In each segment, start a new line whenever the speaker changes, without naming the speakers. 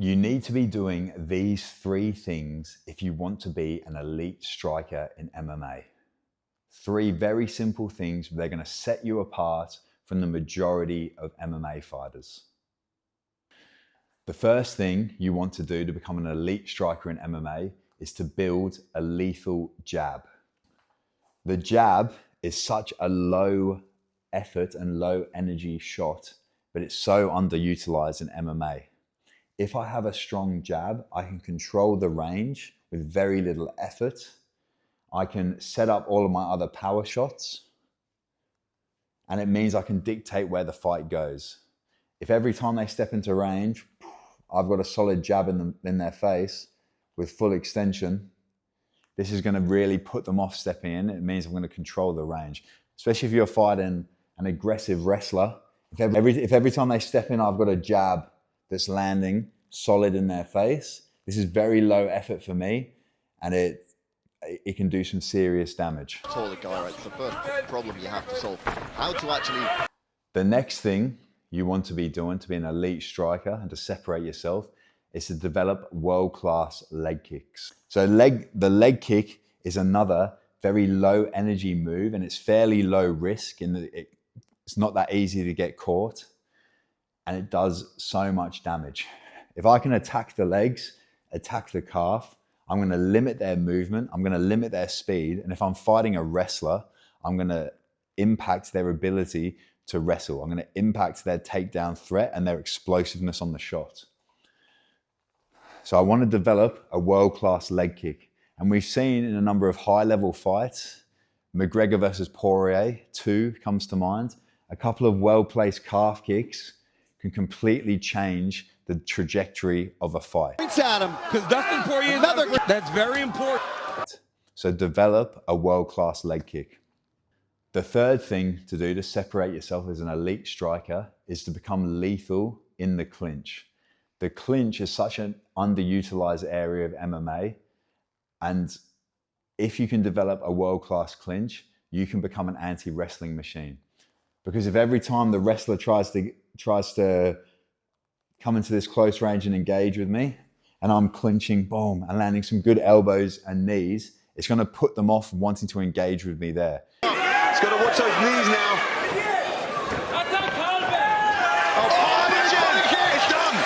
You need to be doing these 3 things if you want to be an elite striker in MMA. 3 very simple things, but they're going to set you apart from the majority of MMA fighters. The first thing you want to do to become an elite striker in MMA is to build a lethal jab. The jab is such a low effort and low energy shot, but it's so underutilized in MMA. If I have a strong jab, I can control the range with very little effort. I can set up all of my other power shots, and it means I can dictate where the fight goes. If every time they step into range, I've got a solid jab in their face with full extension, this is going to really put them off stepping in. It means I'm going to control the range, especially if you're fighting an aggressive wrestler. If every time they step in, I've got a jab that's landing solid in their face, this is very low effort for me, and it can do some serious damage.
Taller guy, right? It's the first problem you have to solve. How to actually...
The next thing you want to be doing to be an elite striker and to separate yourself is to develop world-class leg kicks. So the leg kick is another very low energy move, and it's fairly low risk in that it's not that easy to get caught, and it does so much damage. If I can attack the legs, attack the calf, I'm going to limit their movement, I'm going to limit their speed, and if I'm fighting a wrestler, I'm going to impact their ability to wrestle. I'm going to impact their takedown threat and their explosiveness on the shot. So I want to develop a world-class leg kick. And we've seen in a number of high-level fights, McGregor versus Poirier 2 comes to mind, a couple of well-placed calf kicks can completely change the trajectory of a fight.
At him, because Dustin Poirier, that's very important.
So develop a world-class leg kick. The third thing to do to separate yourself as an elite striker is to become lethal in the clinch. The clinch is such an underutilized area of MMA, and if you can develop a world-class clinch, you can become an anti-wrestling machine. Because if every time the wrestler tries to come into this close range and engage with me, and I'm clinching, boom, and landing some good elbows and knees, it's going to put them off wanting to engage with me there.
He's got to watch those knees now. It's done.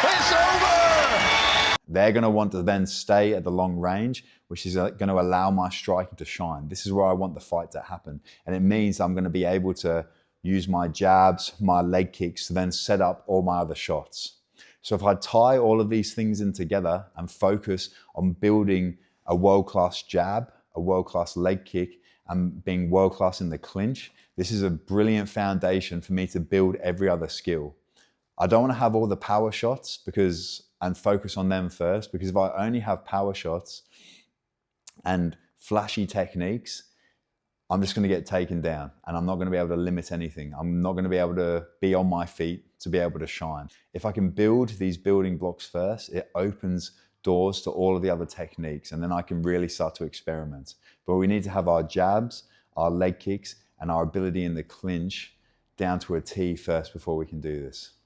It's over.
They're going to want to then stay at the long range, which is going to allow my striking to shine. This is where I want the fight to happen. And it means I'm going to be able to use my jabs, my leg kicks to then set up all my other shots. So if I tie all of these things in together and focus on building a world-class jab, a world-class leg kick, and being world-class in the clinch, this is a brilliant foundation for me to build every other skill. I don't want to have all the power shots and focus on them first, because if I only have power shots and flashy techniques, I'm just going to get taken down, and I'm not going to be able to limit anything. I'm not going to be able to be on my feet to be able to shine. If I can build these building blocks first, it opens doors to all of the other techniques, and then I can really start to experiment. But we need to have our jabs, our leg kicks, and our ability in the clinch down to a T first before we can do this.